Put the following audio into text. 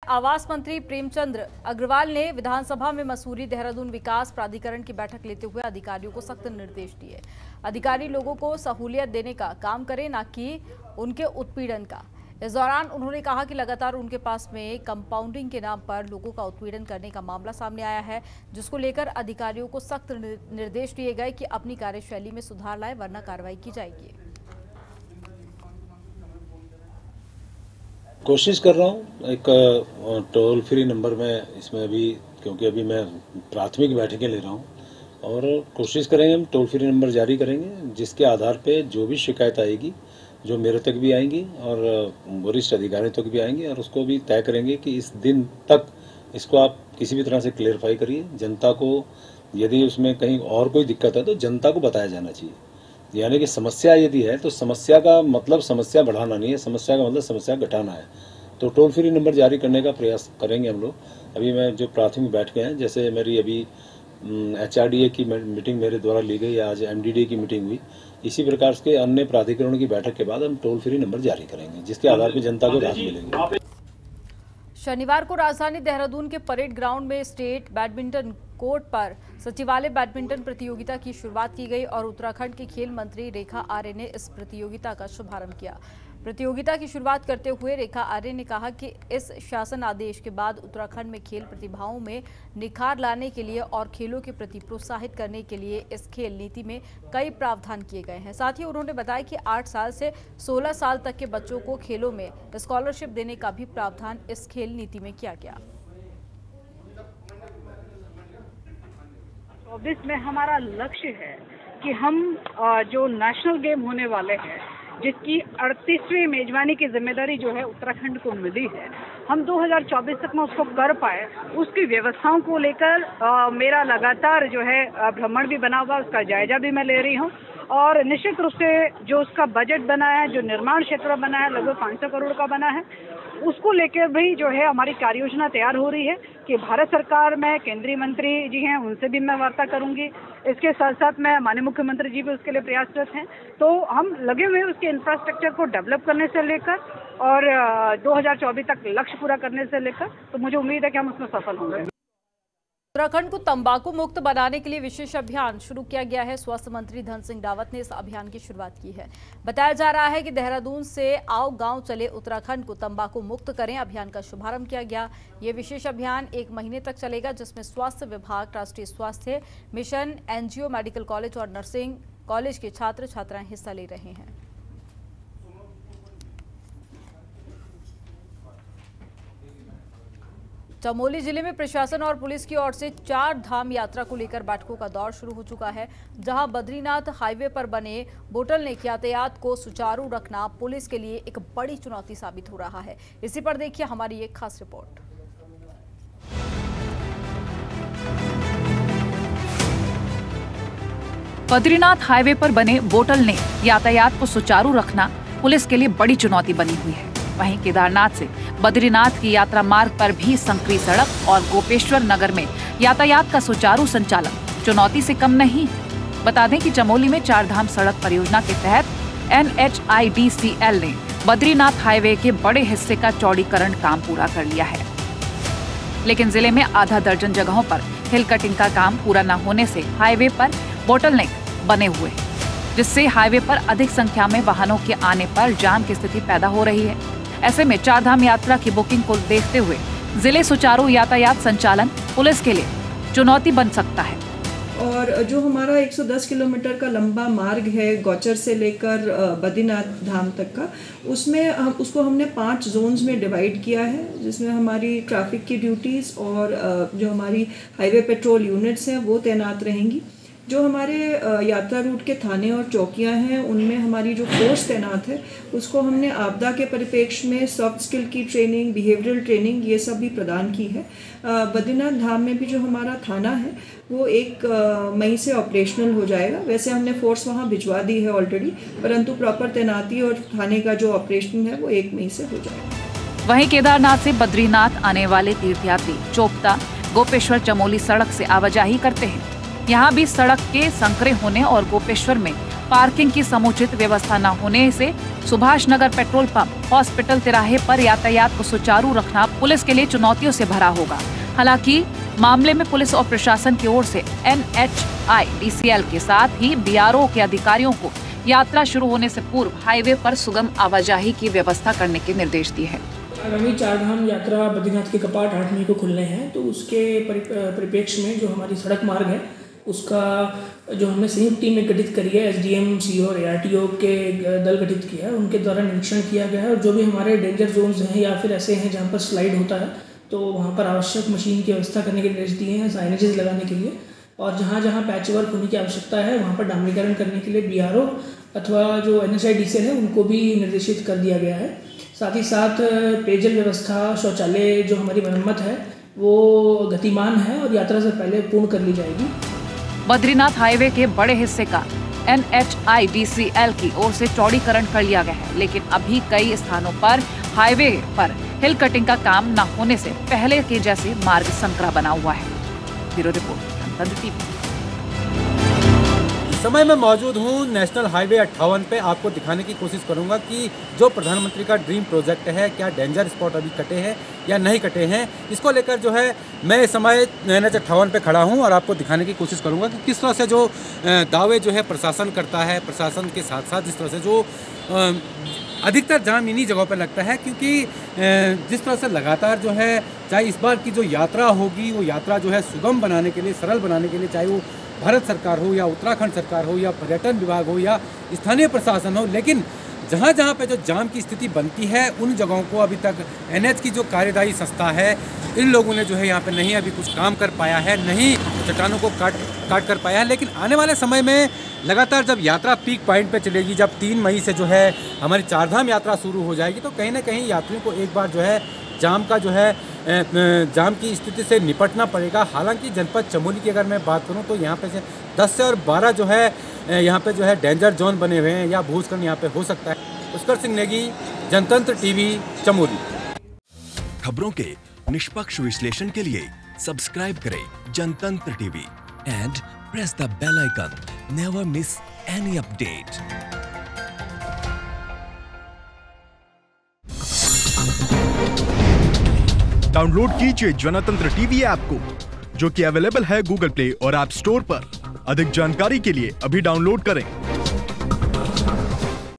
आवास मंत्री प्रेमचंद अग्रवाल ने विधानसभा में मसूरी देहरादून विकास प्राधिकरण की बैठक लेते हुए अधिकारियों को सख्त निर्देश दिए। अधिकारी लोगों को सहूलियत देने का काम करें, न कि उनके उत्पीड़न का। इस दौरान उन्होंने कहा कि लगातार उनके पास में कंपाउंडिंग के नाम पर लोगों का उत्पीड़न करने का मामला सामने आया है, जिसको लेकर अधिकारियों को सख्त निर्देश दिए गए कि अपनी कार्यशैली में सुधार लाए, वरना कार्रवाई की जाएगी। कोशिश कर रहा हूँ एक टोल फ्री नंबर में इसमें अभी, क्योंकि अभी मैं प्राथमिक बैठकें ले रहा हूँ, और कोशिश करेंगे हम टोल फ्री नंबर जारी करेंगे, जिसके आधार पे जो भी शिकायत आएगी, जो मेरे तक भी आएंगी और वरिष्ठ अधिकारियों तक भी आएंगी, और उसको भी तय करेंगे कि इस दिन तक इसको आप किसी भी तरह से क्लियरफाई करिए। जनता को यदि उसमें कहीं और कोई दिक्कत है तो जनता को बताया जाना चाहिए। यानी कि समस्या यदि है तो समस्या का मतलब समस्या बढ़ाना नहीं है, समस्या का मतलब समस्या घटाना है। तो टोल फ्री नंबर जारी करने का प्रयास करेंगे हम लोग। अभी मैं जो प्राथमिक बैठकें हैं, जैसे मेरी अभी HRDA की मीटिंग मेरे द्वारा ली गई, आज MDDA की मीटिंग हुई, इसी प्रकार के अन्य प्राधिकरणों की बैठक के बाद हम टोल फ्री नंबर जारी करेंगे, जिसके आधार पर जनता को राहत मिलेगी। शनिवार को राजधानी देहरादून के परेड ग्राउंड में स्टेट बैडमिंटन कोर्ट पर सचिवालय बैडमिंटन प्रतियोगिता की शुरुआत की गई और उत्तराखंड के खेल मंत्री रेखा आर्य ने इस प्रतियोगिता का शुभारंभ किया। प्रतियोगिता की शुरुआत करते हुए रेखा आर्य ने कहा कि इस शासन आदेश के बाद उत्तराखंड में खेल प्रतिभाओं में निखार लाने के लिए और खेलों के प्रति प्रोत्साहित करने के लिए इस खेल नीति में कई प्रावधान किए गए हैं। साथ ही उन्होंने बताया कि 8 साल से 16 साल तक के बच्चों को खेलों में स्कॉलरशिप देने का भी प्रावधान इस खेल नीति में किया गया। 24 में हमारा लक्ष्य है कि हम जो नेशनल गेम होने वाले हैं, जिसकी 38वीं मेजबानी की जिम्मेदारी जो है उत्तराखंड को मिली है, हम 2024 तक में उसको कर पाए, उसकी व्यवस्थाओं को लेकर मेरा लगातार जो है भ्रमण भी बना हुआ, उसका जायजा भी मैं ले रही हूँ। और निश्चित रूप से जो उसका बजट बना है, जो निर्माण क्षेत्र बना है, लगभग 500 करोड़ का बना है, उसको लेकर भी जो है हमारी कार्य योजना तैयार हो रही है कि भारत सरकार में केंद्रीय मंत्री जी हैं, उनसे भी मैं वार्ता करूंगी। इसके साथ साथ में माननीय मुख्यमंत्री जी भी उसके लिए प्रयासरत हैं। तो हम लगे हुए हैं उसके इंफ्रास्ट्रक्चर को डेवलप करने से लेकर और 2024 तक लक्ष्य पूरा करने से लेकर, तो मुझे उम्मीद है कि हम उसमें सफल होंगे। उत्तराखंड को तंबाकू मुक्त बनाने के लिए विशेष अभियान शुरू किया गया है। स्वास्थ्य मंत्री धन सिंह रावत ने इस अभियान की शुरुआत की है। बताया जा रहा है कि देहरादून से आओ गांव चले उत्तराखंड को तंबाकू मुक्त करें अभियान का शुभारंभ किया गया। ये विशेष अभियान 1 महीने तक चलेगा, जिसमें स्वास्थ्य विभाग, राष्ट्रीय स्वास्थ्य मिशन, NGO, मेडिकल कॉलेज और नर्सिंग कॉलेज के छात्र छात्राएं हिस्सा ले रहे हैं। चमोली जिले में प्रशासन और पुलिस की ओर से 4 धाम यात्रा को लेकर बैठकों का दौर शुरू हो चुका है, जहां बद्रीनाथ हाईवे पर बने बोटलनेक यातायात को सुचारू रखना पुलिस के लिए एक बड़ी चुनौती साबित हो रहा है। इसी पर देखिए हमारी एक खास रिपोर्ट। बद्रीनाथ हाईवे पर बने बोटलनेक यातायात को सुचारू रखना पुलिस के लिए बड़ी चुनौती बनी हुई है। वहीं केदारनाथ से बद्रीनाथ की यात्रा मार्ग पर भी संकरी सड़क और गोपेश्वर नगर में यातायात का सुचारू संचालन चुनौती से कम नहीं। बता दें कि चमोली में 4 धाम सड़क परियोजना के तहत NHIDCL ने बद्रीनाथ हाईवे के बड़े हिस्से का चौड़ीकरण काम पूरा कर लिया है, लेकिन जिले में आधा दर्जन जगहों पर हिल कटिंग का काम पूरा न होने से हाईवे पर बोटलनेक बने हुए, जिससे हाईवे पर अधिक संख्या में वाहनों के आने पर जाम की स्थिति पैदा हो रही है। ऐसे में 4 धाम यात्रा की बुकिंग को देखते हुए जिले सुचारू यातायात संचालन पुलिस के लिए चुनौती बन सकता है। और जो हमारा 110 किलोमीटर का लंबा मार्ग है गौचर से लेकर बद्रीनाथ धाम तक का, उसमें उसको हमने 5 जोन्स में डिवाइड किया है, जिसमें हमारी ट्रैफिक की ड्यूटीज और जो हमारी हाईवे पेट्रोल यूनिट्स हैं वो तैनात रहेंगी। जो हमारे यात्रा रूट के थाने और चौकियां हैं, उनमें हमारी जो फोर्स तैनात है उसको हमने आपदा के परिप्रेक्ष्य में सॉफ्ट स्किल की ट्रेनिंग, बिहेवियरल ट्रेनिंग, ये सब भी प्रदान की है। बद्रीनाथ धाम में भी जो हमारा थाना है वो 1 मई से ऑपरेशनल हो जाएगा। वैसे हमने फोर्स वहाँ भिजवा दी है ऑलरेडी, परंतु प्रॉपर तैनाती और थाने का जो ऑपरेशन है वो 1 मई से हो जाएगा। वहीं केदारनाथ से बद्रीनाथ आने वाले तीर्थयात्री चोपता, गोपेश्वर, चमोली सड़क से आवाजाही करते हैं। यहाँ भी सड़क के संकरे होने और गोपेश्वर में पार्किंग की समुचित व्यवस्था न होने से Subhash Nagar petrol pump, hospital तिराहे पर यातायात को सुचारू रखना पुलिस के लिए चुनौतियों से भरा होगा। हालांकि मामले में पुलिस और प्रशासन की ओर से NHIDCL के साथ ही BRO के अधिकारियों को यात्रा शुरू होने से पूर्व हाईवे पर सुगम आवाजाही की व्यवस्था करने के निर्देश दिए हैं। आगामी चारधाम यात्रा बद्रीनाथ के कपाट 8 मई को खुलने हैं, तो उसके परिप्रेक्ष्य में जो हमारी सड़क मार्ग है उसका जो हमने संयुक्त टीम में गठित करी है, SDM, CO और ARTO के दल गठित किया है, उनके द्वारा निरीक्षण किया गया है। और जो भी हमारे डेंजर जोन्स हैं या फिर ऐसे हैं जहाँ पर स्लाइड होता है, तो वहाँ पर आवश्यक मशीन की व्यवस्था करने के निर्देश दिए हैं, साइनेजेस लगाने के लिए। और जहाँ जहाँ पैच वर्क होने की आवश्यकता है वहाँ पर डामरीकरण करने के लिए BRO अथवा जो NHIDCL है उनको भी निर्देशित कर दिया गया है। साथ ही साथ पेयजल व्यवस्था, शौचालय जो हमारी मरम्मत है वो गतिमान है और यात्रा से पहले पूर्ण कर ली जाएगी। बद्रीनाथ हाईवे के बड़े हिस्से का NHIDCL की ओर से चौड़ीकरण कर लिया गया है, लेकिन अभी कई स्थानों पर हाईवे पर हिल कटिंग का काम न होने से पहले के जैसे मार्ग संकरा बना हुआ है। ब्यूरो रिपोर्ट, जनतंत्र टीवी। समय में मौजूद हूँ नेशनल हाईवे 58 पे। आपको दिखाने की कोशिश करूँगा कि जो प्रधानमंत्री का ड्रीम प्रोजेक्ट है, क्या डेंजर स्पॉट अभी कटे हैं या नहीं कटे हैं, इसको लेकर जो है मैं इस समय NH 58 पे खड़ा हूँ और आपको दिखाने की कोशिश करूँगा कि किस तरह से जो दावे जो है प्रशासन करता है, प्रशासन के साथ साथ जिस तरह से जो अधिकतर जाम इन्हीं जगहों पर लगता है, क्योंकि जिस तरह से लगातार जो है, चाहे इस बार की जो यात्रा होगी वो यात्रा जो है सुगम बनाने के लिए, सरल बनाने के लिए, चाहे वो भारत सरकार हो या उत्तराखंड सरकार हो या पर्यटन विभाग हो या स्थानीय प्रशासन हो, लेकिन जहाँ जहाँ पे जो जाम की स्थिति बनती है उन जगहों को अभी तक NH की जो कार्यदायी संस्था है, इन लोगों ने जो है यहाँ पे नहीं अभी कुछ काम कर पाया है, नहीं चट्टानों को काट कर पाया है। लेकिन आने वाले समय में लगातार जब यात्रा पीक पॉइंट पे चलेगी, जब 3 मई से जो है हमारी चारधाम यात्रा शुरू हो जाएगी, तो कहीं ना कहीं यात्रियों को एक बार जो है जाम की स्थिति से निपटना पड़ेगा। हालांकि जनपद चमोली की अगर मैं बात करूं तो यहाँ पे से 10 से और 12 जो है यहाँ पे जो है डेंजर जोन बने हुए हैं या भूस्खलन यहाँ पे हो सकता है। पुष्कर सिंह नेगी, जनतंत्र टीवी, चमोली। खबरों के निष्पक्ष विश्लेषण के लिए सब्सक्राइब करें Jantantra TV and press the bell icon. Never miss any update. Download कीजिए जनतंत्र टीवी ऐप को, जो कि अवेलेबल है गूगल प्ले और ऐप स्टोर पर। अधिक जानकारी के लिए अभी डाउनलोड करें।